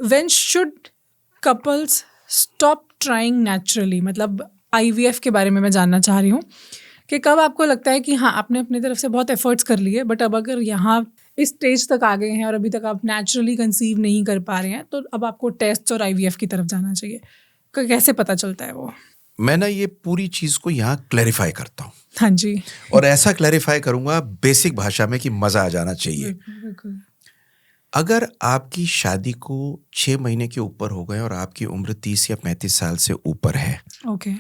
When should couples stop trying naturally, मतलब IVF के बारे में मैं जानना चाह रही हूँ कि कब आपको लगता है कि हाँ आपने अपनी तरफ से बहुत एफर्ट्स कर लिए, बट अब अगर यहाँ इस स्टेज तक आ गए हैं और अभी तक आप नेचुरली कंसीव नहीं कर पा रहे हैं, तो अब आपको टेस्ट और IVF की तरफ जाना चाहिए। कैसे पता चलता है वो? मैं ना ये पूरी चीज को यहाँ क्लैरिफाई करता हूँ, हाँ जी। और ऐसा क्लैरिफाई करूंगा बेसिक भाषा में कि मजा आ जाना चाहिए। बिल्कुल। अगर आपकी शादी को 6 महीने के ऊपर हो गए और आपकी उम्र 30 या 35 साल से ऊपर है, ओके।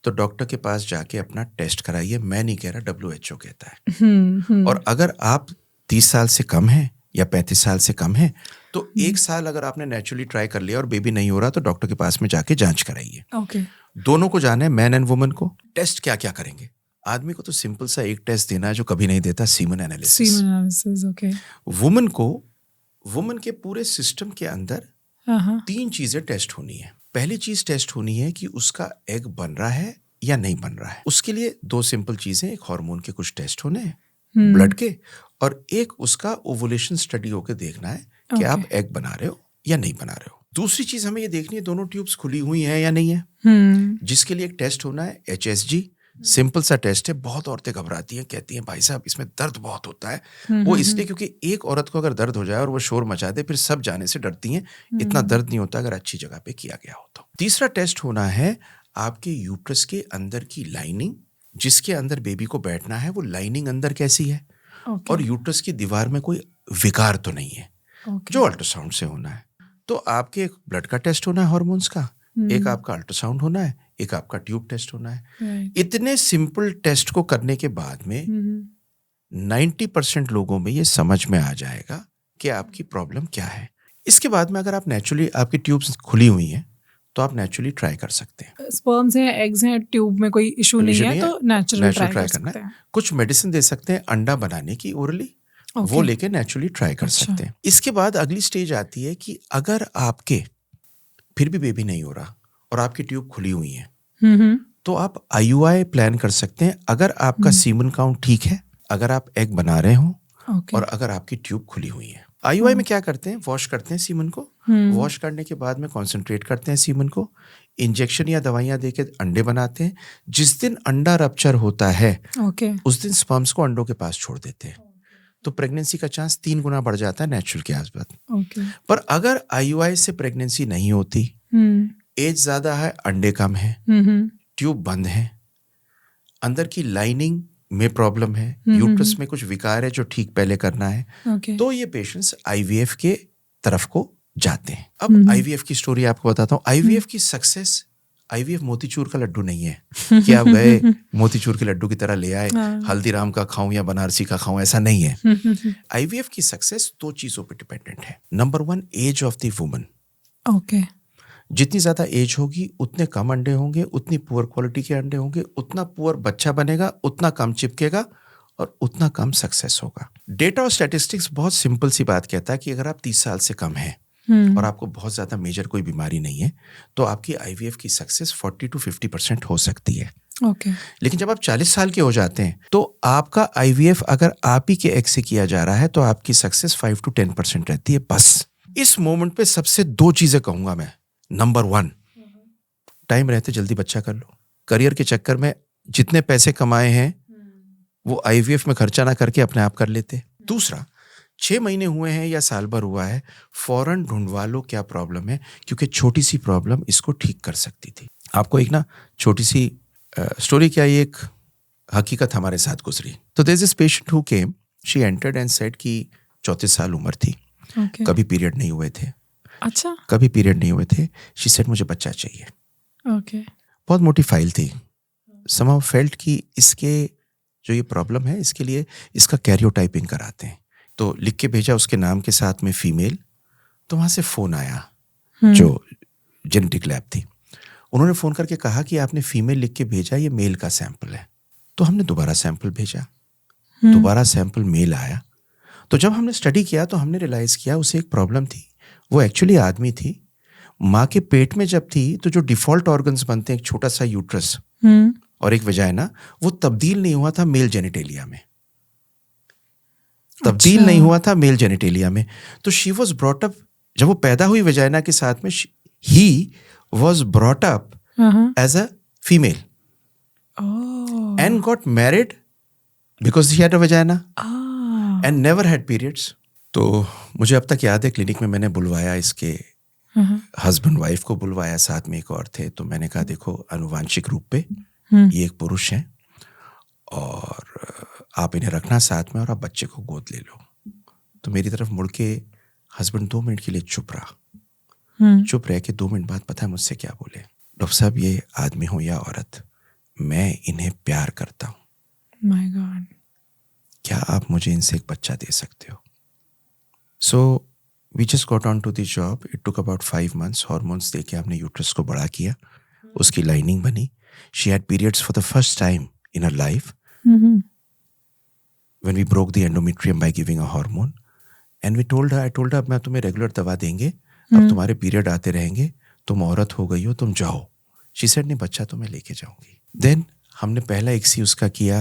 तो डॉक्टर के पास जाके अपना टेस्ट कराइए। मैं नहीं कह रहा, WHO कहता है। और अगर आप 30 साल से कम हैं या 35 साल से कम हैं, तो 1 साल अगर आपने नेचुरली ट्राई कर लिया और बेबी नहीं हो रहा, तो डॉक्टर के पास में जाके जांच कराइए। ओके। दोनों को जाना है, मैन एंड वुमन को। टेस्ट क्या क्या करेंगे? आदमी को तो सिंपल सा एक टेस्ट देना है जो कभी नहीं देता, सीमन एनालिसिस। ओके। वुमन के पूरे सिस्टम के अंदर 3 चीजें टेस्ट होनी है। पहली चीज टेस्ट होनी है कि उसका एग बन रहा है या नहीं बन रहा है। उसके लिए 2 सिंपल चीजें, एक हार्मोन के कुछ टेस्ट होने हैं ब्लड के, और एक उसका ओवुलेशन स्टडी होकर देखना है कि आप एग बना रहे हो या नहीं बना रहे हो। दूसरी चीज हमें ये देखनी है दोनों ट्यूब्स खुली हुई हैं या नहीं है, जिसके लिए एक टेस्ट होना है HSG। सिंपल सा टेस्ट है। बहुत औरतें घबराती हैं, कहती हैं भाई साहब इसमें दर्द बहुत होता है। वो इसलिए क्योंकि एक औरत को अगर दर्द हो जाए और वो शोर मचा दे, फिर सब जाने से डरती हैं। इतना दर्द नहीं होता अगर अच्छी जगह पे किया गया हो तो। तीसरा टेस्ट होना है आपके यूट्रस के अंदर की लाइनिंग, जिसके अंदर बेबी को बैठना है, वो लाइनिंग अंदर कैसी है, और यूट्रस की दीवार में कोई विकार तो नहीं है, जो अल्ट्रासाउंड से होना है। तो आपके एक ब्लड का टेस्ट होना है हार्मोन्स का, एक आपका अल्ट्रासाउंड होना है, एक आपका ट्यूब टेस्ट होना है। इतने सिंपल टेस्ट को करने के बाद में 90% लोगों में ये समझ में आ जाएगा कि आपकी प्रॉब्लम क्या है। इसके बाद में अगर आप नेचुरली, आपकी ट्यूब्स खुली हुई हैं, तो आप नेचुरली ट्राई कर सकते हैं। स्पर्म्स हैं, एग्स हैं, ट्यूब में कोई इशू नहीं है, तो नेचुरल ट्राई कर सकते हैं। कुछ मेडिसिन दे सकते हैं अंडा बनाने की ओरली, वो लेके नेचुरली ट्राई कर सकते हैं। इसके बाद अगली स्टेज आती है कि अगर आपके फिर भी बेबी नहीं हो रहा और आपकी ट्यूब खुली हुई है, तो आप IUI प्लान कर सकते हैं। अगर आपका सीमन काउंट ठीक है, अगर आप एग बना रहे हो, और अगर आपकी ट्यूब खुली हुई है। IUI में क्या करते हैं, वॉश करते हैं सीमन को। वॉश करने के बाद में कॉन्सेंट्रेट करते हैं सीमन को, इंजेक्शन या दवाइयां देके अंडे बनाते हैं। जिस दिन अंडा रप्चर होता है, उस दिन स्पर्म्स को अंडों के पास छोड़ देते हैं, तो प्रेगनेंसी का चांस 3 गुना बढ़ जाता है नेचुरल के आसपास। पर अगर IUI से प्रेगनेंसी नहीं होती, एज ज्यादा है, अंडे कम है, ट्यूब बंद है, अंदर की लाइनिंग में प्रॉब्लम है, यूट्रस में कुछ विकार है जो ठीक पहले करना है, तो ये पेशेंट्स IVF के तरफ को जाते हैं। अब IVF की स्टोरी आपको बताता हूँ। IVF की सक्सेस, IVF मोतीचूर का लड्डू नहीं है कि आप गए मोतीचूर के लड्डू की तरह ले आए, हल्दीराम का खाऊं या बनारसी का खाऊं, ऐसा नहीं है। IVF की सक्सेस 2 चीजों पे डिपेंडेंट है। Number 1, age of the woman. जितनी ज्यादा एज होगी उतने कम अंडे होंगे, उतनी पुअर क्वालिटी के अंडे होंगे, उतना पुअर बच्चा बनेगा, उतना कम चिपकेगा और उतना कम सक्सेस होगा। डेटा और स्टैटिस्टिक्स बहुत सिंपल सी बात कहता है कि अगर आप 30 साल से कम हैं और आपको बहुत ज्यादा मेजर कोई बीमारी नहीं है, तो आपकी IVF की सक्सेस 40 to 50% हो सकती है। लेकिन जब आप 40 साल के हो जाते हैं, तो आपका IVF अगर आप ही के एग से किया जा रहा है, तो आपकी सक्सेस 5 to 10% रहती है बस। इस मोमेंट पे सबसे 2 चीजें कहूंगा मैं। नंबर 1, टाइम रहते जल्दी बच्चा कर लो। करियर के चक्कर में जितने पैसे कमाए हैं वो IVF में खर्चा ना करके अपने आप कर लेते। दूसरा, 6 महीने हुए हैं या साल भर हुआ है, फौरन ढूंढवा लो क्या प्रॉब्लम है, क्योंकि छोटी सी प्रॉब्लम इसको ठीक कर सकती थी। आपको एक ना छोटी सी स्टोरी, क्या ये एक हकीकत हमारे साथ गुजरी। तो there is this patient who came, she entered and said कि 34 साल उम्र थी, कभी पीरियड नहीं हुए थे। अच्छा, कभी पीरियड नहीं हुए थे। शी सेड मुझे बच्चा चाहिए। बहुत मोटी फाइल थी। समहाउ फेल्ट कि इसके जो ये प्रॉब्लम है, इसके लिए इसका कैरियोटाइपिंग कराते हैं। तो लिख के भेजा उसके नाम के साथ में फीमेल। तो वहां से फोन आया जो जेनेटिक लैब थी, उन्होंने फोन करके कहा कि आपने फीमेल लिख के भेजा, ये मेल का सैंपल है। तो हमने दोबारा सैंपल भेजा, दोबारा सैंपल मेल आया। तो जब हमने स्टडी किया तो हमने रियलाइज किया उसे एक प्रॉब्लम थी। वो एक्चुअली आदमी थी, माँ के पेट में जब थी तो जो डिफॉल्ट ऑर्गन्स बनते हैं, एक छोटा सा यूट्रस और एक वजाइना, वो तब्दील नहीं हुआ था मेल जेनिटेलिया में, तब्दील नहीं हुआ था मेल जेनिटेलिया में। तो शी वॉज ब्रॉट अप जब वो पैदा हुई वजाइना के साथ में, he was brought up as a female and got married because he had a vagina and never had periods. तो मुझे अब तक याद है, क्लिनिक में मैंने बुलवाया इसके हस्बैंड वाइफ को बुलवाया, साथ में एक और थे, तो मैंने कहा देखो अनुवांशिक रूप पे ये एक पुरुष है और आप इन्हें रखना साथ में और आप बच्चे को गोद ले लो। तो मेरी तरफ मुड़ के हस्बैंड 2 मिनट के लिए चुप रहा। चुप रह के 2 मिनट बाद पता है मुझसे क्या बोले? डॉक्टर साहब, ये आदमी हो या औरत, मैं इन्हें प्यार करता हूँ। माय गॉड, क्या आप मुझे इनसे एक बच्चा दे सकते हो? So we just got on to the job. It took about 5 months। Hormones दे के हमने यूट्रस को बड़ा किया, उसकी लाइनिंग बनी। She had periods for the first time in her life when we broke the endometrium by giving a hormone, and I told her अब मैं तुम्हें रेगुलर दवा देंगे, अब तुम्हारे पीरियड आते रहेंगे, तुम औरत हो गई हो, तुम जाओ। शी सेड नहीं बच्चा तो मैं लेके जाऊंगी। देन हमने पहला एक्सी उसका किया,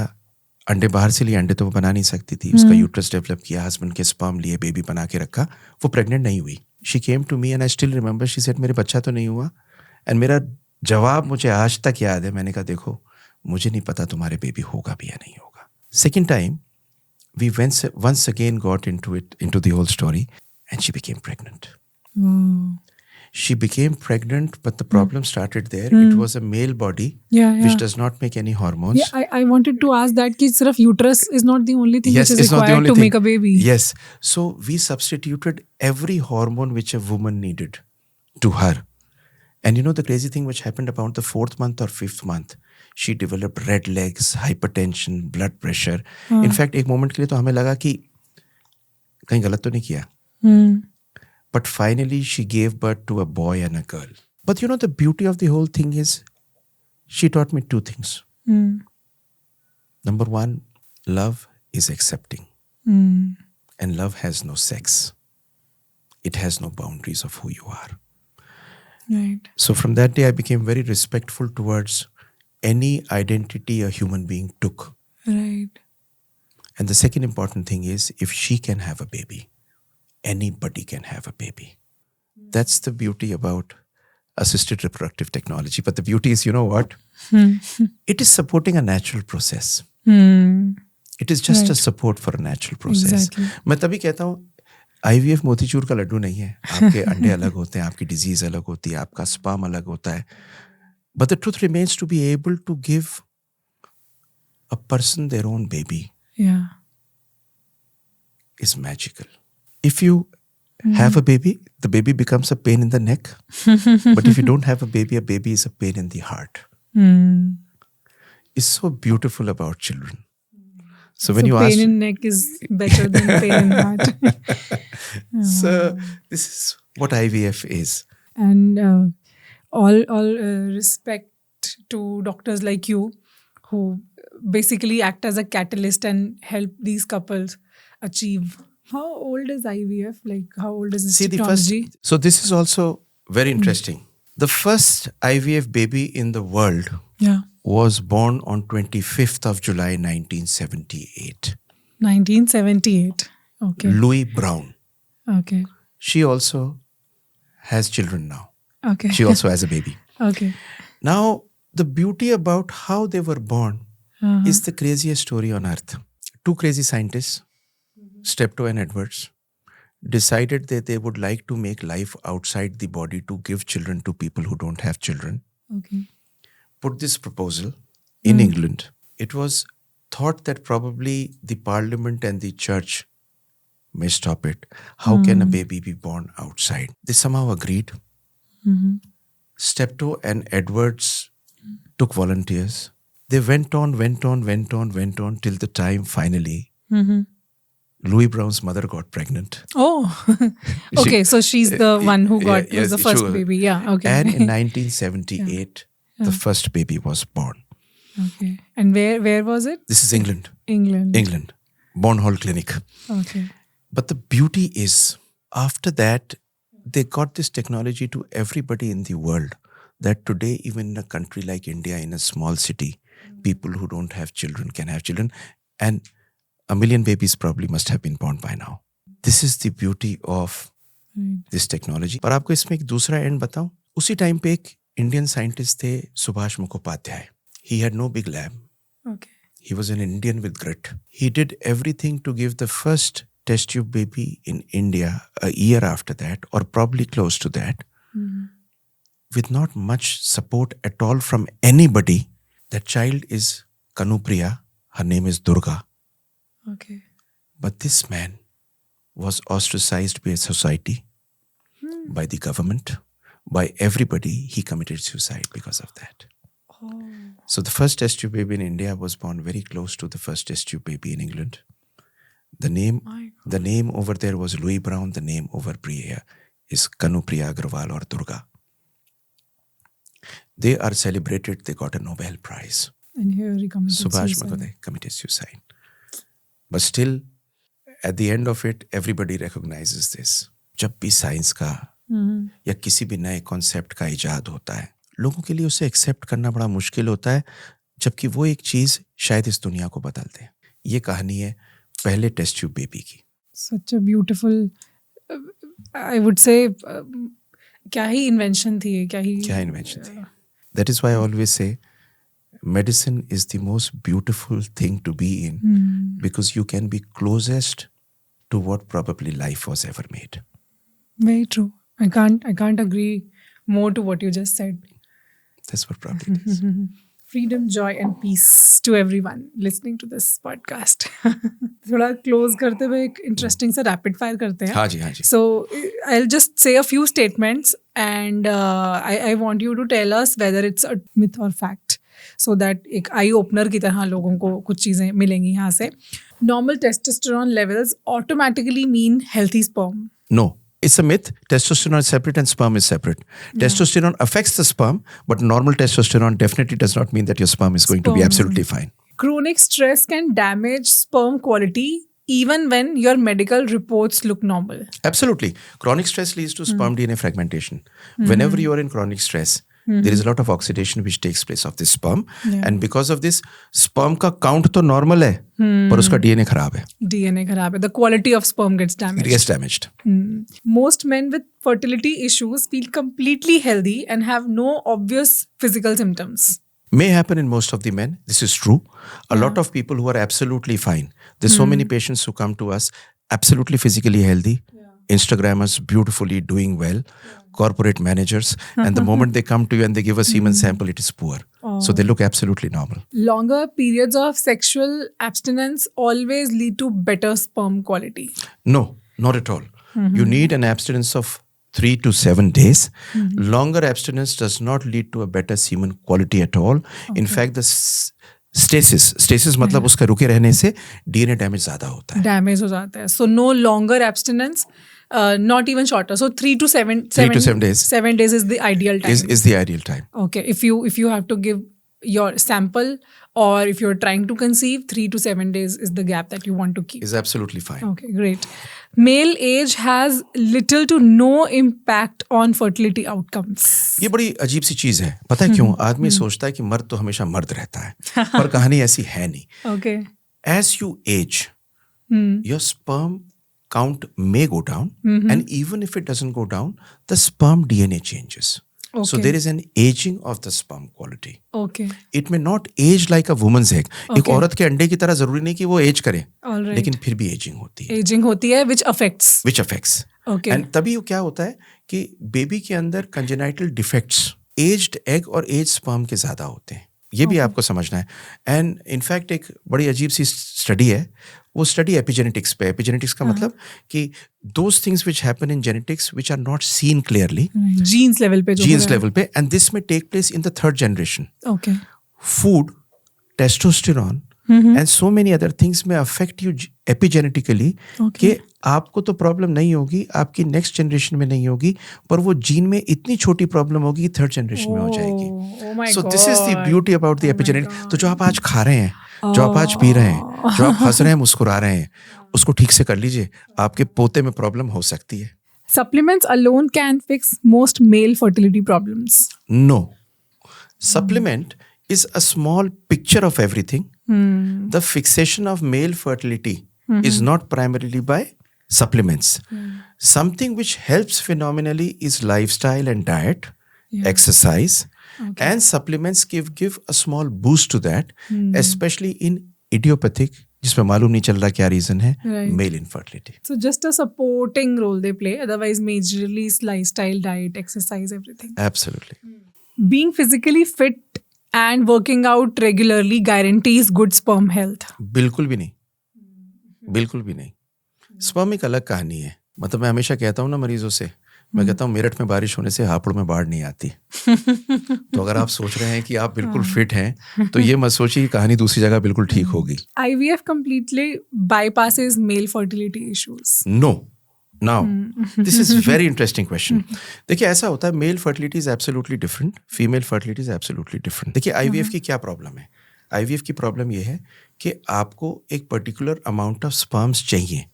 अंडे बाहर से लिए, अंडे तो वो बना नहीं सकती थी, उसका यूट्रस डेवलप किया, हस्बैंड के स्पर्म लिए, बेबी बना के रखा, वो प्रेग्नेंट नहीं हुई। She came to me and I still remember, she said मेरे बच्चा तो नहीं हुआ, एंड मेरा जवाब मुझे आज तक याद है। मैंने कहा देखो मुझे नहीं पता तुम्हारे बेबी होगा भी या नहीं होगा। Second time we once again got into the whole story, and she became pregnant. She became pregnant, but the problem started there. It was a male body which does not make any hormones. Yeah, I wanted to ask that कि सिर्फ uterus is not the only thing which is required to make a baby. Yes, so we substituted every hormone which a woman needed to her. And you know the crazy thing which happened about the 4th month or 5th month, she developed red legs, hypertension, blood pressure. In fact, एक moment के लिए तो हमें लगा कि कहीं गलत तो नहीं किया. But finally, she gave birth to a boy and a girl. But you know, the beauty of the whole thing is, she taught me 2 things. Number 1, love is accepting. And love has no sex. It has no boundaries of who you are. Right. So from that day, I became very respectful towards any identity a human being took. Right. And the second important thing is, if she can have a baby, anybody can have a baby. That's the beauty about assisted reproductive technology. But the beauty is, you know what? It is supporting a natural process. It is just a support for a natural process. Exactly. मैं तभी कहता हूँ IVF motichoor का लड्डू नहीं है। आपके अंडे अलग होते हैं, आपकी डिजीज अलग होती है, आपका स्पर्म अलग होता है। But the truth remains, to be able to give a person their own baby is magical. If you have a baby, the baby becomes a pain in the neck. But if you don't have a baby is a pain in the heart. It's so beautiful about children. So when you pain ask, in neck is better than pain in heart. So this is what IVF is. And all respect to doctors like you who basically act as a catalyst and help these couples achieve. How old is IVF? Like, how old is this technology? So this is also very interesting. The first IVF baby in the world was born on 25th of July 1978. 1978. Okay. Louis Brown. Okay. She also has children now. Okay. She also has a baby. Okay. Now, the beauty about how they were born is the craziest story on earth. 2 crazy scientists, Steptoe and Edwards, decided that they would like to make life outside the body to give children to people who don't have children. Okay. Put this proposal in England. It was thought that probably the parliament and the church may stop it. How can a baby be born outside? They somehow agreed. Steptoe and Edwards took volunteers. They went on till the time finally Louis Brown's mother got pregnant. Oh, okay. So she's the one who got was the first baby. Yeah. Okay. And in 1978, the first baby was born. Okay. And where was it? This is England. England. Bourne Hall Clinic. Okay. But the beauty is, after that, they got this technology to everybody in the world, that today, even in a country like India, in a small city, people who don't have children can have children. And 1 million babies probably must have been born by now. This is the beauty of this technology. और आपको इसमें एक दूसरा and बताऊं, उसी time पे एक Indian scientist थे Subhash Mukhopadhyay. He had no big lab, Okay. he was an Indian with grit. He did everything to give the first test tube baby in India a year after that, or probably close to that, with not much support at all from anybody. That child is Kanupriya. Her name is Durga. Okay. But this man was ostracized by society, by the government, by everybody. He committed suicide because of that. Oh. So the first test tube baby in India was born very close to the first test tube baby in England. The name over there was Louis Brown. The name over Priya is Kanupriya Agrawal or Durga. They are celebrated. They got a Nobel Prize. And here he committed Subhash suicide. Mukhotay committed suicide. But still, at the end of it, everybody recognizes this. जब भी science का या किसी भी नए concept का इजाद होता है, लोगों के लिए उसे एक्सेप्ट करना बड़ा मुश्किल होता है, जबकि वो एक चीज शायद इस दुनिया को बदल दे। ये कहानी है पहले टेस्ट ट्यूब बेबी की। Such a beautiful, I would say, क्या ही इन्वेंशन थी, क्या इन्वेंशन थी। That is why I always say medicine is the most beautiful thing to be in, because you can be closest to what probably life was ever made. Very true. I can't agree more to what you just said. That's what probably it is. Freedom, joy and peace to everyone listening to this podcast. थोड़ा close करते हुए एक interesting सा rapid fire करते हैं. हाँ जी। So I'll just say a few statements and I want you to tell us whether it's a myth or fact, so that एक eye opener की तरह लोगों को कुछ चीजें मिलेंगी यहाँ से. Normal testosterone levels automatically mean healthy sperm. No. It's a myth. Testosterone is separate and sperm is separate. Testosterone affects the sperm, but normal testosterone definitely does not mean that your sperm is going to be absolutely fine. Chronic stress can damage sperm quality even when your medical reports look normal. Absolutely. Chronic stress leads to sperm DNA fragmentation. Whenever you are in chronic stress, there is a lot of oxidation which takes place of this sperm. And because of this, sperm का count तो normal है, पर उसका DNA खराब है. DNA खराब है. The quality of sperm gets damaged. It gets damaged. Most men with fertility issues feel completely healthy and have no obvious physical symptoms. May happen in most of the men. This is true. A lot of people who are absolutely fine. There's so many patients who come to us absolutely physically healthy. Instagrammers beautifully doing well. Corporate managers. And the moment they come to you and they give a semen sample, it is poor. So they look absolutely normal. Longer periods of sexual abstinence always lead to better sperm quality. No, not at all. You need an abstinence of 3 to 7 days. Longer abstinence does not lead to a better semen quality at all. In fact, the stasis मतलब उसका रुके रहने से DNA damage ज़्यादा होता है. Damage हो जाता है. So no longer abstinence, not even shorter. So 3 to 7 days. 7 days is the ideal time. Is the ideal time. Okay. If you have to give your sample, or if you're trying to conceive, 3 to 7 days is the gap that you want to keep. Is absolutely fine. Okay, great. Male age has little to no impact on fertility outcomes. ये बड़ी अजीब सी चीज है. पता है क्यों? आदमी सोचता है कि मर्द तो हमेशा मर्द रहता है, पर कहानी ऐसी है नहीं. Okay. As you age, your sperm count may go down, and even if it doesn't go down, the sperm DNA changes. Okay. So there is an aging of the sperm quality. Okay. It may not age like a woman's egg. एक औरत के अंडे की तरह जरूरी नहीं कि वो एज करे, Alright. लेकिन फिर भी एजिंग होती है. Aging होती है, which affects. Which affects. Okay. And तभी क्या होता है कि बेबी के अंदर कंजेनाइटल डिफेक्ट्स एज्ड एग और एज स्पर्म के ज्यादा होते हैं. ये भी आपको समझना है. एंड इनफैक्ट एक बड़ी अजीब सी स्टडी है, वो स्टडी एपिजेनेटिक्स पे. एपिजेनेटिक्स का मतलब कि those things which happen in genetics which are not seen clearly, genes level पे जो जीन्स लेवल पे, and this may take place in the third generation. Okay. Food, testosterone and so many other things may affect you epigenetically कि आपको तो problem नहीं होगी, आपकी next generation में नहीं होगी, पर वो जीन में इतनी छोटी प्रॉब्लम होगी कि थर्ड जनरेशन में हो जाएगी. So this is the beauty about the epigenetic. तो जो आप आज खा रहे हैं, जो आप आज पी रहे हैं, जो आप हंस रहे हैं, मुस्कुरा रहे हैं, उसको ठीक से कर लीजिए. आपके पोते में प्रॉब्लम हो सकती है. Supplements alone can fix most male fertility problems. No. Supplement is a small picture of everything. The fixation of male fertility is not primarily by supplements. Something which helps phenomenally is lifestyle and diet, exercise, and supplements give a small boost to that, especially in idiopathic, जिसमें मालूम नहीं चल रहा क्या reason है, male infertility. So just a supporting role they play. Otherwise, majorly is lifestyle, diet, exercise, everything. Absolutely. Being physically fit and working out regularly guarantees good sperm health. बिल्कुल भी नहीं, बिल्कुल भी नहीं. स्पर्म एक अलग कहानी है. मतलब मैं हमेशा कहता हूँ ना मरीजों से, मैं कहता हूँ मेरठ में बारिश होने से हापुड़ में बाढ़ नहीं आती. तो अगर आप सोच रहे हैं कि आप बिल्कुल फिट हैं, तो ये मत सोचिए कि कहानी दूसरी जगह बिल्कुल ठीक होगी. IVF completely bypasses male fertility issues. No. Now, this is very interesting question. देखिए ऐसा होता है, mail fertility is absolutely different, female fertility is absolutely different. देखिए IVF की क्या प्रॉब्लम है? IVF की प्रॉब्लम ये है कि आपको एक पर्टिकुलर अमाउंट ऑफ स्पर्म्स चाहिए.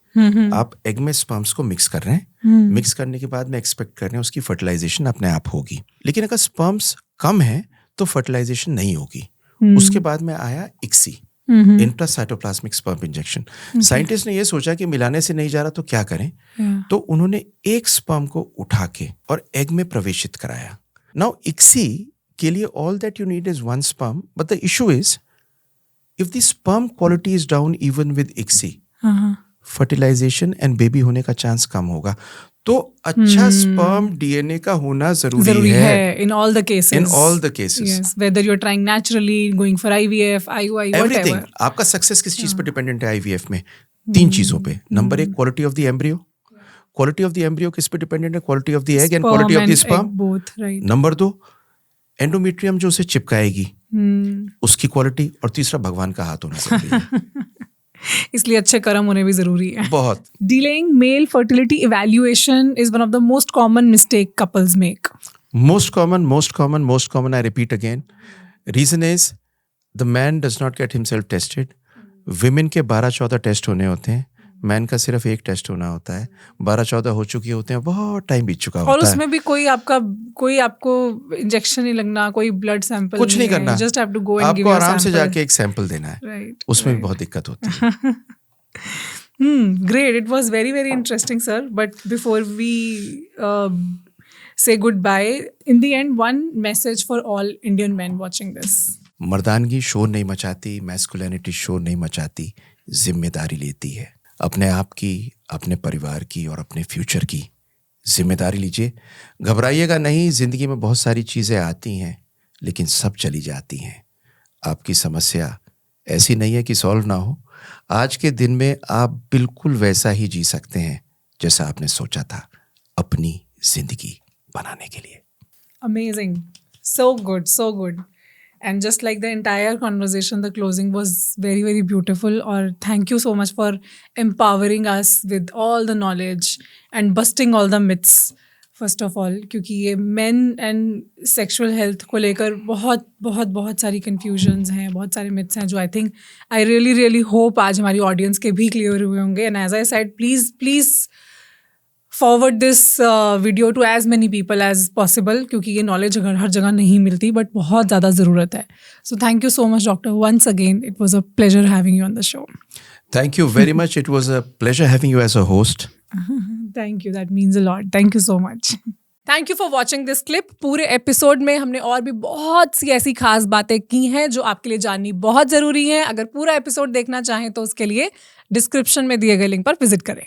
आप एग में स्पर्म्स को मिक्स कर रहे हैं, मिक्स करने के बाद में एक्सपेक्ट कर रहे हैं उसकी फर्टिलाइजेशन अपने आप होगी. लेकिन अगर स्पर्म्स कम है तो फर्टिलाइजेशन नहीं होगी. उसके बाद में आया ICSI, intracytoplasmic sperm injection. Scientist ने ये सोचा कि मिलाने से नहीं जा रहा तो क्या करें, तो उन्होंने एक स्पर्म को उठा के और एग में प्रवेशित कराया. नाउ ICSI के लिए all that you need is one sperm, but the issue is if the sperm quality is down even with ICSI, fertilisation and baby होने का चांस कम होगा. तो अच्छा स्पर्म DNA का होना जरूरी है in all the cases. In all the cases. Yes, whether you're trying naturally, going for IVF, IUI, Everything. whatever. आपका सक्सेस किस चीज पर डिपेंडेंट है IVF में? 3 चीजों पे. Number 1, quality of the embryo. Quality of the embryo किस पे डिपेंडेंट है? Quality of the egg and quality of the sperm. Both, right. Number 2, endometrium जो उसे चिपकाएगी, उसकी क्वालिटी. और तीसरा, भगवान का हाथ होना जरूरी है. इसलिए अच्छे कर्म होने भी जरूरी है. बहुत. Delaying male fertility evaluation is one of the most common mistake couples make. Most common, I repeat again. Reason is the man does not get himself tested. Women के 12-14 टेस्ट होने होते हैं, मैन का सिर्फ एक टेस्ट होना होता है. 12-14 हो चुके होते हैं, बहुत टाइम बीत चुका होता है. और उसमें भी कोई आपको इंजेक्शन नहीं लगना, कोई ब्लड सैंपल कुछ नहीं करना. Just have to go and give आपको आराम से जाके एक सैंपल देना है. राइट. उसमें भी बहुत दिक्कत होती है. Great. It was very, very interesting, sir. But before we say goodbye, in the end, one message for all Indian men watching this. मर्दानगी शोर नहीं मचाती, मैस्कुलिनिटी शोर नहीं मचाती, जिम्मेदारी लेती है. अपने आप की, अपने परिवार की और अपने फ्यूचर की जिम्मेदारी लीजिए. घबराइएगा नहीं, जिंदगी में बहुत सारी चीज़ें आती हैं लेकिन सब चली जाती हैं. आपकी समस्या ऐसी नहीं है कि सॉल्व ना हो. आज के दिन में आप बिल्कुल वैसा ही जी सकते हैं जैसा आपने सोचा था अपनी जिंदगी बनाने के लिए. Amazing. So good, so good. And just like the entire conversation, the closing was very, very beautiful. Or thank you so much for empowering us with all the knowledge and busting all the myths, first of all. क्योंकि ये men and sexual health को लेकर बहुत सारी confusions हैं, बहुत सारे myths हैं जो I really hope आज हमारी audience के भी clear हुए होंगे. And as I said, please forward this video to as many people as possible, क्योंकि ये knowledge हर जगह नहीं मिलती, but बहुत ज़्यादा ज़रूरत है. So thank you so much, Doctor. Once again, it was a pleasure having you on the show. Thank you very much. It was a pleasure having you as a host. Thank you. That means a lot. Thank you so much. Thank you for watching this clip. पूरे episode में हमने और भी बहुत सी ऐसी खास बातें की हैं जो आपके लिए जाननी बहुत ज़रूरी है. अगर पूरा एपिसोड देखना चाहें तो उसके लिए डिस्क्रिप्शन में दिए गए लिंक पर विजिट करें.